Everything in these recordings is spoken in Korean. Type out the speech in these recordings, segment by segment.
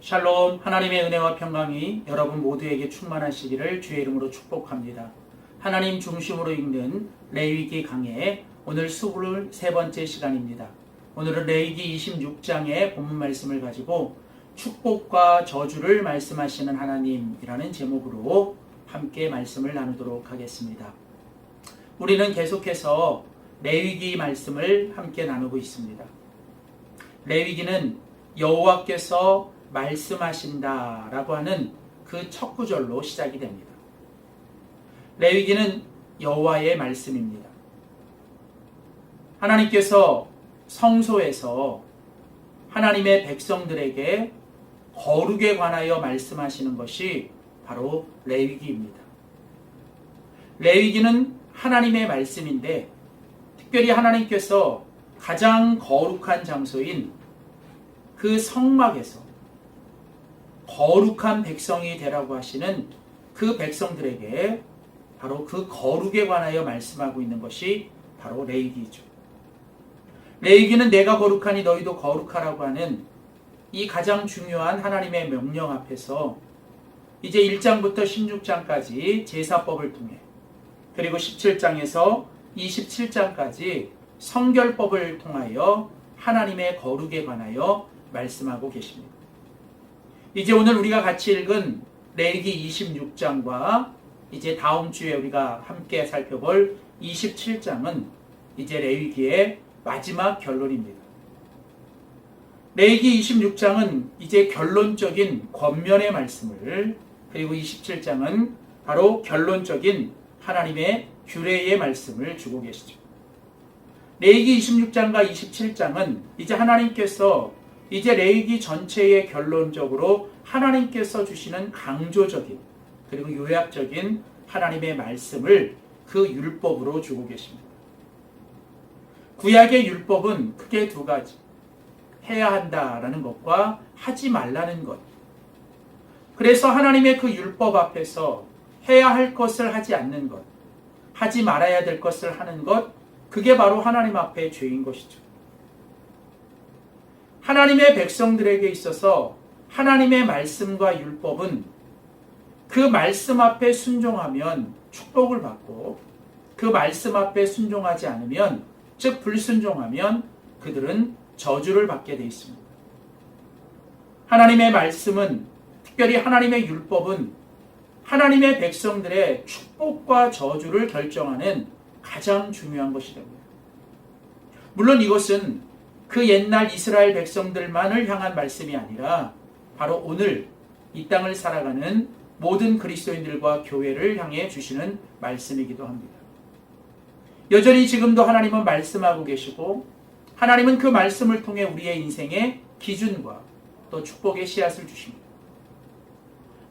샬롬, 하나님의 은혜와 평강이 여러분 모두에게 충만하시기를 주의 이름으로 축복합니다. 하나님 중심으로 읽는 레위기 강해 오늘 23번째 시간입니다. 오늘은 레위기 26장의 본문 말씀을 가지고 축복과 저주를 말씀하시는 하나님이라는 제목으로 함께 말씀을 나누도록 하겠습니다. 우리는 계속해서 레위기 말씀을 함께 나누고 있습니다. 레위기는 여호와께서 말씀하신다라고 하는 그 첫 구절로 시작이 됩니다. 레위기는 여호와의 말씀입니다. 하나님께서 성소에서 하나님의 백성들에게 거룩에 관하여 말씀하시는 것이 바로 레위기입니다. 레위기는 하나님의 말씀인데 특별히 하나님께서 가장 거룩한 장소인 그 성막에서 거룩한 백성이 되라고 하시는 그 백성들에게 바로 그 거룩에 관하여 말씀하고 있는 것이 바로 레위기죠. 레위기는 내가 거룩하니 너희도 거룩하라고 하는 이 가장 중요한 하나님의 명령 앞에서 이제 1장부터 16장까지 제사법을 통해 그리고 17장에서 27장까지 성결법을 통하여 하나님의 거룩에 관하여 말씀하고 계십니다. 이제 오늘 우리가 같이 읽은 레위기 26장과 이제 다음 주에 우리가 함께 살펴볼 27장은 이제 레위기의 마지막 결론입니다. 레위기 26장은 이제 결론적인 권면의 말씀을, 그리고 27장은 바로 결론적인 하나님의 규례의 말씀을 주고 계시죠. 레위기 26장과 27장은 이제 하나님께서 이제 레위기 전체의 결론적으로 하나님께서 주시는 강조적인 그리고 요약적인 하나님의 말씀을 그 율법으로 주고 계십니다. 구약의 율법은 크게 두 가지, 해야 한다라는 것과 하지 말라는 것. 그래서 하나님의 그 율법 앞에서 해야 할 것을 하지 않는 것, 하지 말아야 될 것을 하는 것, 그게 바로 하나님 앞에 죄인 것이죠. 하나님의 백성들에게 있어서 하나님의 말씀과 율법은 그 말씀 앞에 순종하면 축복을 받고 그 말씀 앞에 순종하지 않으면, 즉 불순종하면 그들은 저주를 받게 되어 있습니다. 하나님의 말씀은, 특별히 하나님의 율법은 하나님의 백성들의 축복과 저주를 결정하는 가장 중요한 것이 됩니다. 물론 이것은 그 옛날 이스라엘 백성들만을 향한 말씀이 아니라 바로 오늘 이 땅을 살아가는 모든 그리스도인들과 교회를 향해 주시는 말씀이기도 합니다. 여전히 지금도 하나님은 말씀하고 계시고 하나님은 그 말씀을 통해 우리의 인생의 기준과 또 축복의 씨앗을 주십니다.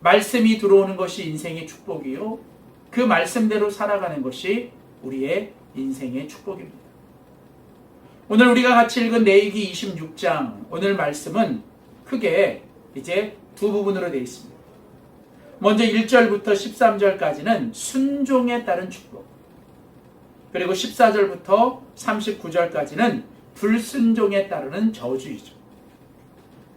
말씀이 들어오는 것이 인생의 축복이요, 그 말씀대로 살아가는 것이 우리의 인생의 축복입니다. 오늘 우리가 같이 읽은 레위기 26장 오늘 말씀은 크게 이제 두 부분으로 되어 있습니다. 먼저 1절부터 13절까지는 순종에 따른 축복, 그리고 14절부터 39절까지는 불순종에 따르는 저주이죠.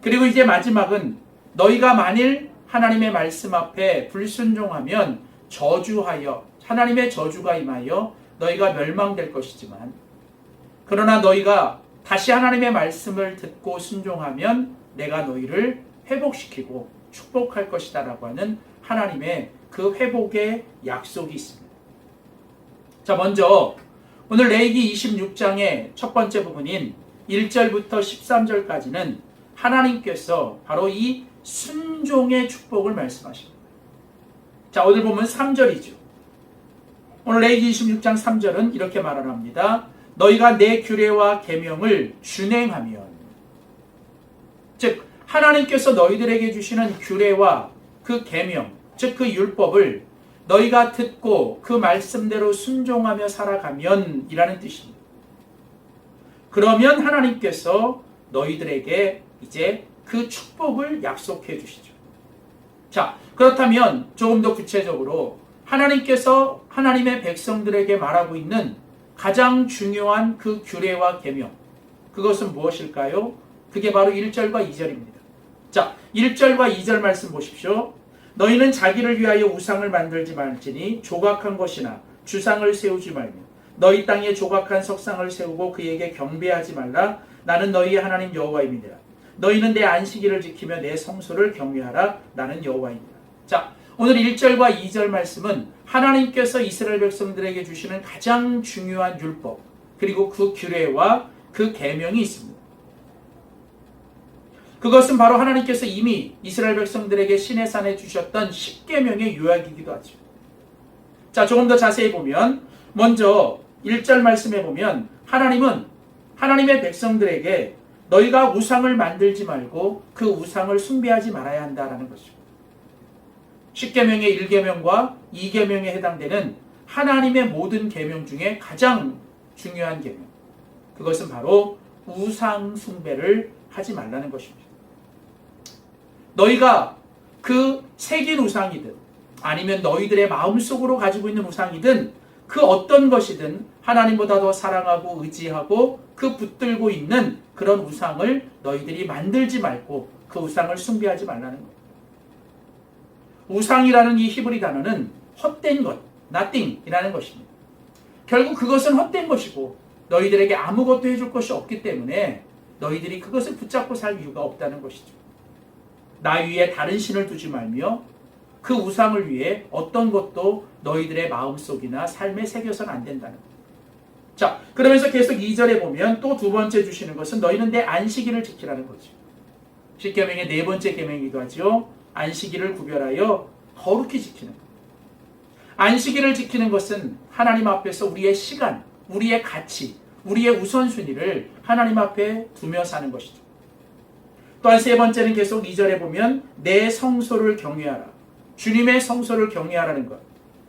그리고 이제 마지막은 너희가 만일 하나님의 말씀 앞에 불순종하면 저주하여, 하나님의 저주가 임하여 너희가 멸망될 것이지만 그러나 너희가 다시 하나님의 말씀을 듣고 순종하면 내가 너희를 회복시키고 축복할 것이다 라고 하는 하나님의 그 회복의 약속이 있습니다. 자, 먼저 오늘 레위기 26장의 첫 번째 부분인 1절부터 13절까지는 하나님께서 바로 이 순종의 축복을 말씀하십니다. 자, 오늘 보면 3절이죠. 오늘 레위기 26장 3절은 이렇게 말을 합니다. 너희가 내 규례와 계명을 준행하면, 즉 하나님께서 너희들에게 주시는 규례와 그 계명, 즉 그 율법을 너희가 듣고 그 말씀대로 순종하며 살아가면 이라는 뜻입니다. 그러면 하나님께서 너희들에게 이제 그 축복을 약속해 주시죠. 자, 그렇다면 조금 더 구체적으로 하나님께서 하나님의 백성들에게 말하고 있는 가장 중요한 그 규례와 계명, 그것은 무엇일까요? 그게 바로 1절과 2절입니다. 자, 1절과 2절 말씀 보십시오. 너희는 자기를 위하여 우상을 만들지 말지니 조각한 것이나 주상을 세우지 말며 너희 땅에 조각한 석상을 세우고 그에게 경배하지 말라. 나는 너희의 하나님 여호와입니다. 너희는 내 안식일을 지키며 내 성소를 경외하라. 나는 여호와입니다. 자, 오늘 1절과 2절 말씀은 하나님께서 이스라엘 백성들에게 주시는 가장 중요한 율법, 그리고 그 규례와 그 계명이 있습니다. 그것은 바로 하나님께서 이미 이스라엘 백성들에게 시내산에 주셨던 10계명의 요약이기도 하죠. 자, 조금 더 자세히 보면 먼저 1절 말씀에 보면 하나님은 하나님의 백성들에게 너희가 우상을 만들지 말고 그 우상을 숭배하지 말아야 한다라는 것이죠. 10계명의 1계명과 2계명에 해당되는 하나님의 모든 계명 중에 가장 중요한 계명, 그것은 바로 우상 숭배를 하지 말라는 것입니다. 너희가 그 새긴 우상이든 아니면 너희들의 마음속으로 가지고 있는 우상이든 그 어떤 것이든 하나님보다 더 사랑하고 의지하고 그 붙들고 있는 그런 우상을 너희들이 만들지 말고 그 우상을 숭배하지 말라는 거예요. 우상이라는 이 히브리 단어는 헛된 것, nothing이라는 것입니다. 결국 그것은 헛된 것이고 너희들에게 아무것도 해줄 것이 없기 때문에 너희들이 그것을 붙잡고 살 이유가 없다는 것이죠. 나 위에 다른 신을 두지 말며 그 우상을 위해 어떤 것도 너희들의 마음속이나 삶에 새겨서는 안 된다는 거예요. 자, 그러면서 계속 2절에 보면 또 두 번째 주시는 것은 너희는 내 안식일을 지키라는 거죠. 10계명의 네 번째 계명이기도 하죠. 안식일을 구별하여 거룩히 지키는 것. 안식일을 지키는 것은 하나님 앞에서 우리의 시간, 우리의 가치, 우리의 우선순위를 하나님 앞에 두며 사는 것이죠. 또한 세 번째는 계속 2절에 보면 내 성소를 경외하라. 주님의 성소를 경외하라는 것.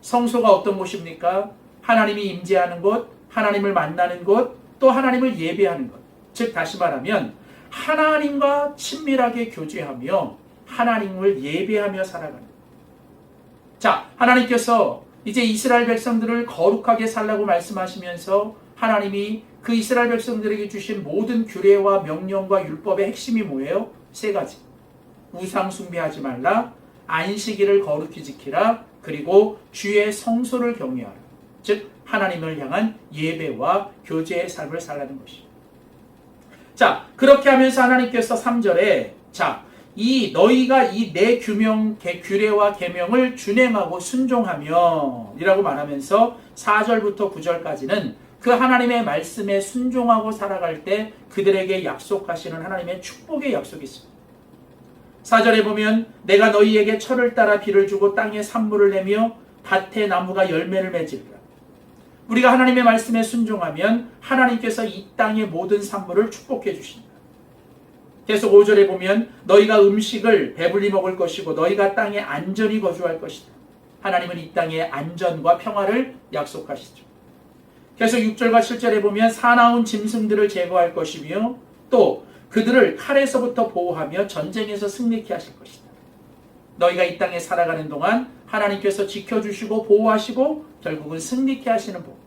성소가 어떤 곳입니까? 하나님이 임재하는 곳, 하나님을 만나는 곳, 또 하나님을 예배하는 것. 즉 다시 말하면 하나님과 친밀하게 교제하며 하나님을 예배하며 살아가는 것. 자, 하나님께서 이제 이스라엘 백성들을 거룩하게 살라고 말씀하시면서 하나님이 그 이스라엘 백성들에게 주신 모든 규례와 명령과 율법의 핵심이 뭐예요? 세 가지. 우상 숭배하지 말라, 안식일을 거룩히 지키라, 그리고 주의 성소를 경외하라. 즉 하나님을 향한 예배와 교제의 삶을 살라는 것이죠. 자, 그렇게 하면서 하나님께서 3절에 이 너희가 이 내 규례와 계명을 준행하고 순종하며 이라고 말하면서 4절부터 9절까지는 그 하나님의 말씀에 순종하고 살아갈 때 그들에게 약속하시는 하나님의 축복의 약속이 있습니다. 4절에 보면 내가 너희에게 철을 따라 비를 주고 땅에 산물을 내며 밭에 나무가 열매를 맺으리라. 우리가 하나님의 말씀에 순종하면 하나님께서 이 땅의 모든 산물을 축복해 주십니다. 계속 5절에 보면 너희가 음식을 배불리 먹을 것이고 너희가 땅에 안전히 거주할 것이다. 하나님은 이 땅의 안전과 평화를 약속하시죠. 계속 6절과 7절에 보면 사나운 짐승들을 제거할 것이며 또 그들을 칼에서부터 보호하며 전쟁에서 승리케 하실 것이다. 너희가 이 땅에 살아가는 동안 하나님께서 지켜주시고 보호하시고 결국은 승리케 하시는 복.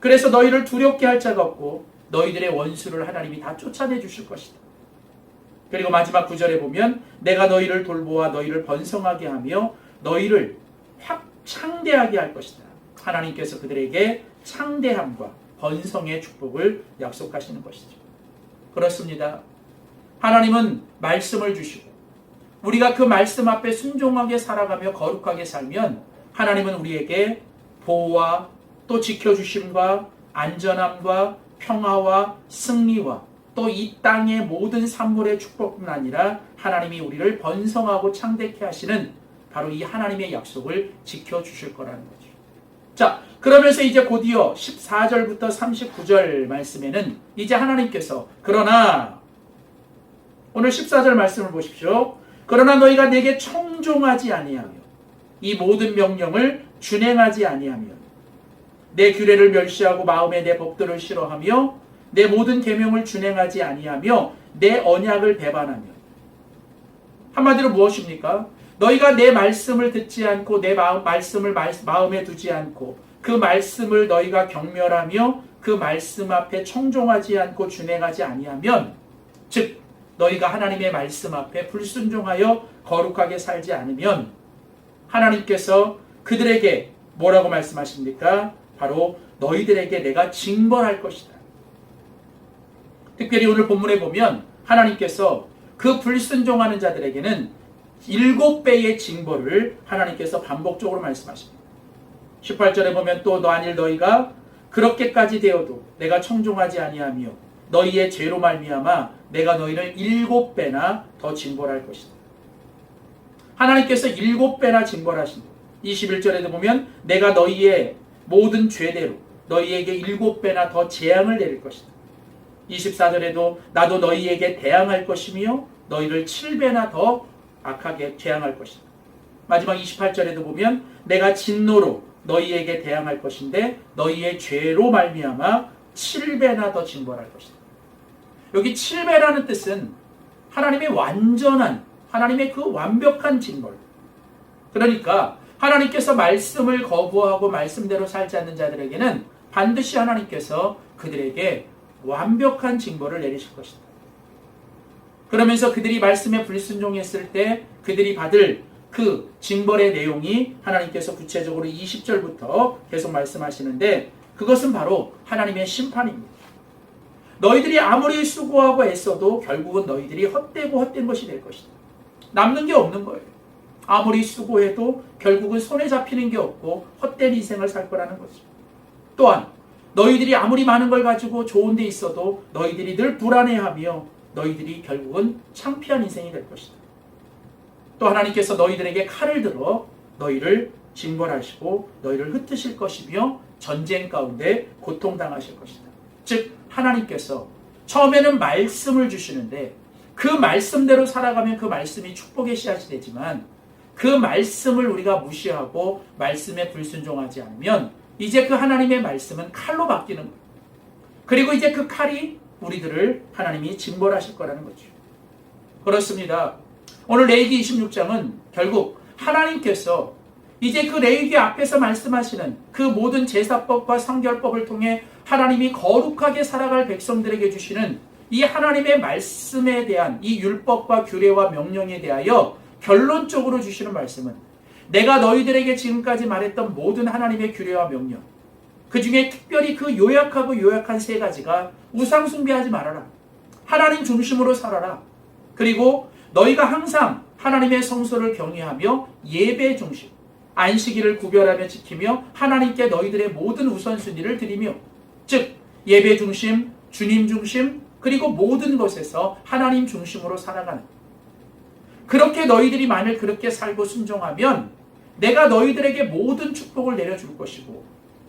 그래서 너희를 두렵게 할 자가 없고 너희들의 원수를 하나님이 다 쫓아내 주실 것이다. 그리고 마지막 9절에 보면 내가 너희를 돌보아 너희를 번성하게 하며 너희를 확 창대하게 할 것이다. 하나님께서 그들에게 창대함과 번성의 축복을 약속하시는 것이죠. 그렇습니다. 하나님은 말씀을 주시고 우리가 그 말씀 앞에 순종하게 살아가며 거룩하게 살면 하나님은 우리에게 보호와 또 지켜주심과 안전함과 평화와 승리와 또 이 땅의 모든 산물의 축복뿐 아니라 하나님이 우리를 번성하고 창대케 하시는 바로 이 하나님의 약속을 지켜주실 거라는 거죠. 자, 그러면서 이제 곧이어 14절부터 39절 말씀에는 이제 하나님께서 그러나 오늘 14절 말씀을 보십시오. 그러나 너희가 내게 청종하지 아니하며 이 모든 명령을 준행하지 아니하며 내 규례를 멸시하고 마음에 내 법도를 싫어하며 내 모든 계명을 준행하지 아니하며 내 언약을 배반하며. 한마디로 무엇입니까? 너희가 내 말씀을 듣지 않고 내 말씀을 마음에 두지 않고 그 말씀을 너희가 경멸하며 그 말씀 앞에 청종하지 않고 준행하지 아니하면 즉 너희가 하나님의 말씀 앞에 불순종하여 거룩하게 살지 않으면 하나님께서 그들에게 뭐라고 말씀하십니까? 바로 너희들에게 내가 징벌할 것이다. 특별히 오늘 본문에 보면 하나님께서 그 불순종하는 자들에게는 7배의 징벌을 하나님께서 반복적으로 말씀하십니다. 18절에 보면 또 만일 너희가 그렇게까지 되어도 내가 청종하지 아니하며 너희의 죄로 말미암아 내가 너희를 7배나 더 징벌할 것이다. 하나님께서 7배나 징벌하신다. 21절에도 보면 내가 너희의 모든 죄대로 너희에게 7배나 더 재앙을 내릴 것이다. 24절에도 나도 너희에게 대항할 것이며 너희를 7배나 더 악하게 재앙할 것이다. 마지막 28절에도 보면 내가 진노로 너희에게 대항할 것인데 너희의 죄로 말미암아 7배나 더 징벌할 것이다. 여기 7배라는 뜻은 하나님의 완전한, 하나님의 그 완벽한 징벌. 그러니까 하나님께서 말씀을 거부하고 말씀대로 살지 않는 자들에게는 반드시 하나님께서 그들에게 완벽한 징벌을 내리실 것이다. 그러면서 그들이 말씀에 불순종했을 때 그들이 받을 그 징벌의 내용이 하나님께서 구체적으로 20절부터 계속 말씀하시는데 그것은 바로 하나님의 심판입니다. 너희들이 아무리 수고하고 애써도 결국은 너희들이 헛되고 헛된 것이 될 것이다. 남는 게 없는 거예요. 아무리 수고해도 결국은 손에 잡히는 게 없고 헛된 인생을 살 거라는 거죠. 또한 너희들이 아무리 많은 걸 가지고 좋은 데 있어도 너희들이 늘 불안해하며 너희들이 결국은 창피한 인생이 될 것이다. 또 하나님께서 너희들에게 칼을 들어 너희를 징벌하시고 너희를 흩으실 것이며 전쟁 가운데 고통당하실 것이다. 즉 하나님께서 처음에는 말씀을 주시는데 그 말씀대로 살아가면 그 말씀이 축복의 씨앗이 되지만 그 말씀을 우리가 무시하고 말씀에 불순종하지 않으면 이제 그 하나님의 말씀은 칼로 바뀌는 거예요. 그리고 이제 그 칼이 우리들을 하나님이 징벌하실 거라는 거죠. 그렇습니다. 오늘 레위기 26장은 결국 하나님께서 이제 그 레위기 앞에서 말씀하시는 그 모든 제사법과 성결법을 통해 하나님이 거룩하게 살아갈 백성들에게 주시는 이 하나님의 말씀에 대한 이 율법과 규례와 명령에 대하여 결론적으로 주시는 말씀은 내가 너희들에게 지금까지 말했던 모든 하나님의 규례와 명령, 그 중에 특별히 그 요약하고 요약한 3가지가 우상 숭배하지 말아라, 하나님 중심으로 살아라, 그리고 너희가 항상 하나님의 성소를 경외하며 예배 중심, 안식일을 구별하며 지키며 하나님께 너희들의 모든 우선순위를 드리며, 즉 예배 중심, 주님 중심, 그리고 모든 것에서 하나님 중심으로 살아가는, 그렇게 너희들이 만일 그렇게 살고 순종하면 내가 너희들에게 모든 축복을 내려줄 것이고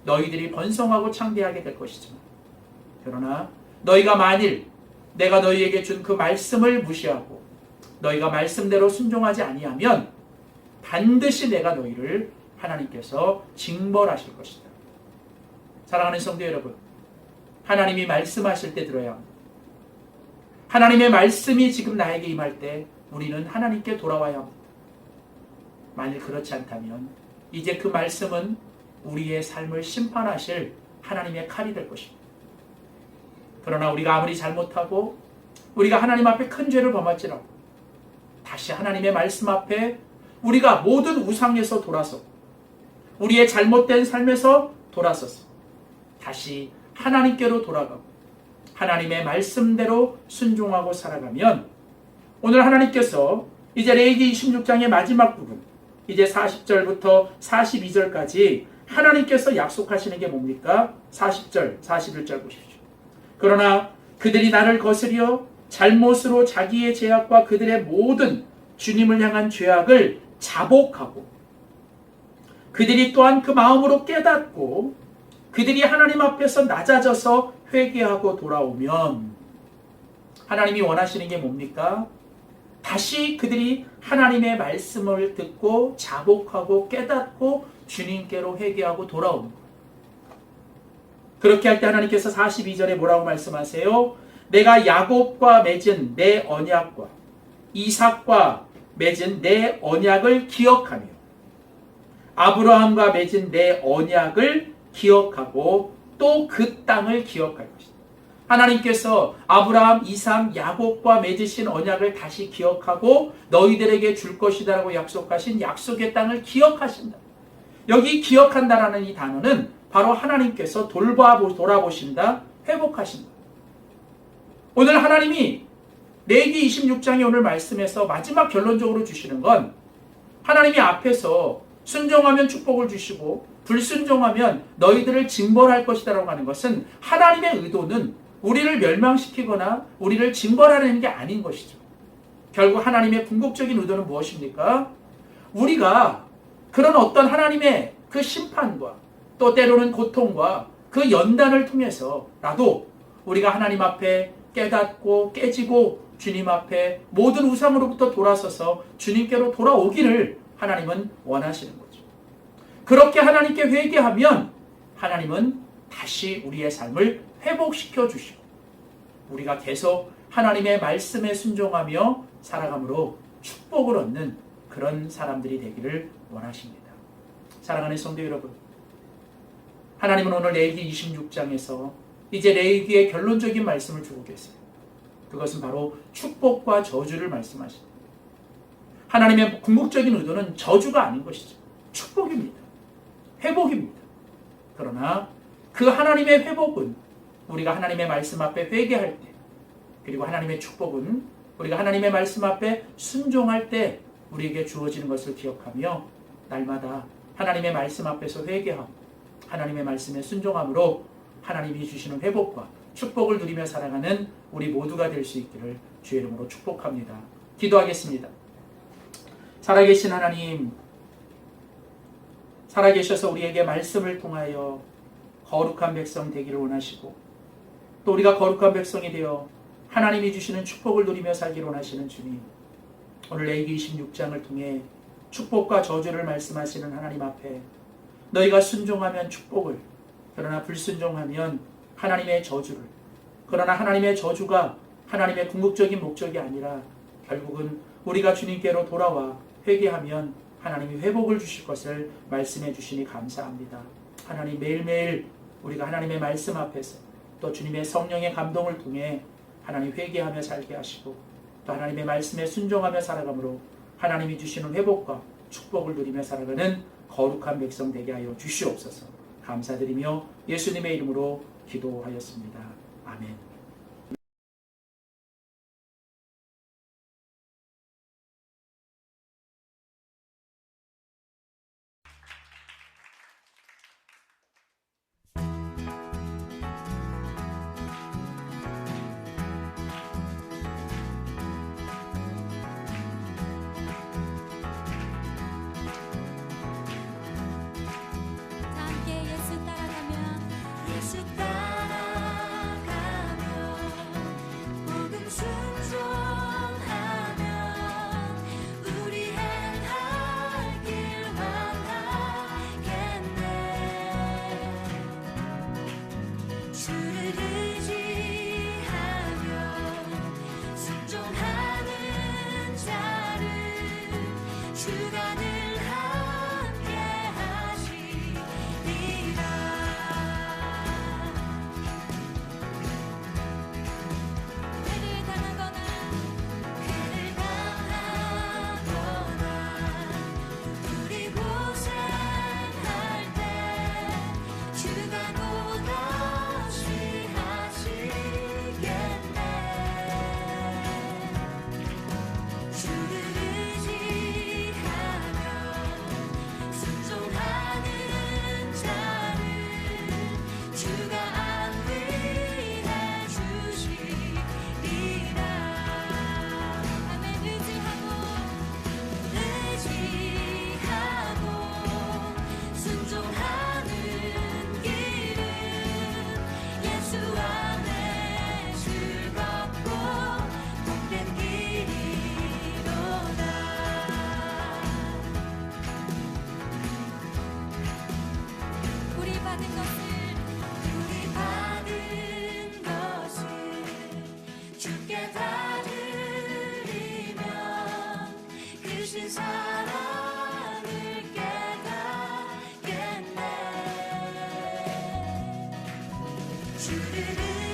너희들이 번성하고 창대하게 될 것이지만, 그러나 너희가 만일 내가 너희에게 준 그 말씀을 무시하고 너희가 말씀대로 순종하지 아니하면 반드시 내가 너희를 하나님께서 징벌하실 것이다. 사랑하는 성도 여러분, 하나님이 말씀하실 때 들어야 합니다. 하나님의 말씀이 지금 나에게 임할 때 우리는 하나님께 돌아와야 합니다. 만일 그렇지 않다면 이제 그 말씀은 우리의 삶을 심판하실 하나님의 칼이 될 것입니다. 그러나 우리가 아무리 잘못하고 우리가 하나님 앞에 큰 죄를 범할지라도 다시 하나님의 말씀 앞에 우리가 모든 우상에서 돌아서 우리의 잘못된 삶에서 돌아서서 다시 하나님께로 돌아가고 하나님의 말씀대로 순종하고 살아가면 오늘 하나님께서 이제 레위기 26장의 마지막 부분, 이제 40절부터 42절까지 하나님께서 약속하시는 게 뭡니까? 40절, 41절 보십시오. 그러나 그들이 나를 거스려 잘못으로 자기의 죄악과 그들의 모든 주님을 향한 죄악을 자복하고 그들이 또한 그 마음으로 깨닫고 그들이 하나님 앞에서 낮아져서 회개하고 돌아오면 하나님이 원하시는 게 뭡니까? 다시 그들이 하나님의 말씀을 듣고 자복하고 깨닫고 주님께로 회개하고 돌아오는 거예요. 그렇게 할 때 하나님께서 42절에 뭐라고 말씀하세요? 내가 야곱과 맺은 내 언약과 이삭과 맺은 내 언약을 기억하며 아브라함과 맺은 내 언약을 기억하고 또 그 땅을 기억할 것이다. 하나님께서 아브라함, 이삭, 야곱과 맺으신 언약을 다시 기억하고 너희들에게 줄 것이다라고 약속하신 약속의 땅을 기억하신다. 여기 기억한다라는 이 단어는 바로 하나님께서 돌아보신다, 회복하신다. 오늘 하나님이 레위기 26장의 오늘 말씀에서 마지막 결론적으로 주시는 건 하나님이 앞에서 순종하면 축복을 주시고 불순종하면 너희들을 징벌할 것이다라고 하는 것은 하나님의 의도는 우리를 멸망시키거나 우리를 징벌하려는 게 아닌 것이죠. 결국 하나님의 궁극적인 의도는 무엇입니까? 우리가 그런 어떤 하나님의 그 심판과 또 때로는 고통과 그 연단을 통해서라도 우리가 하나님 앞에 깨닫고 깨지고 주님 앞에 모든 우상으로부터 돌아서서 주님께로 돌아오기를 하나님은 원하시는 거죠. 그렇게 하나님께 회개하면 하나님은 다시 우리의 삶을 회복시켜 주시고 우리가 계속 하나님의 말씀에 순종하며 살아감으로 축복을 얻는 그런 사람들이 되기를 원하십니다. 사랑하는 성도 여러분, 하나님은 오늘 레위기 26장에서 이제 레위기의 결론적인 말씀을 주고 계세요. 그것은 바로 축복과 저주를 말씀하십니다. 하나님의 궁극적인 의도는 저주가 아닌 것이죠. 축복입니다. 회복입니다. 그러나 그 하나님의 회복은 우리가 하나님의 말씀 앞에 회개할 때, 그리고 하나님의 축복은 우리가 하나님의 말씀 앞에 순종할 때 우리에게 주어지는 것을 기억하며 날마다 하나님의 말씀 앞에서 회개하고 하나님의 말씀에 순종함으로 하나님이 주시는 회복과 축복을 누리며 살아가는 우리 모두가 될 수 있기를 주의 이름으로 축복합니다. 기도하겠습니다. 살아계신 하나님, 살아계셔서 우리에게 말씀을 통하여 거룩한 백성 되기를 원하시고 또 우리가 거룩한 백성이 되어 하나님이 주시는 축복을 누리며 살기를 원하시는 주님, 오늘 레위기 26장을 통해 축복과 저주를 말씀하시는 하나님 앞에 너희가 순종하면 축복을, 그러나 불순종하면 하나님의 저주를, 그러나 하나님의 저주가 하나님의 궁극적인 목적이 아니라 결국은 우리가 주님께로 돌아와 회개하면 하나님이 회복을 주실 것을 말씀해 주시니 감사합니다. 하나님, 매일매일 우리가 하나님의 말씀 앞에서 또 주님의 성령의 감동을 통해 하나님 회개하며 살게 하시고 또 하나님의 말씀에 순종하며 살아가므로 하나님이 주시는 회복과 축복을 누리며 살아가는 거룩한 백성 되게 하여 주시옵소서. 감사드리며 예수님의 이름으로 기도하였습니다. 아멘. 주를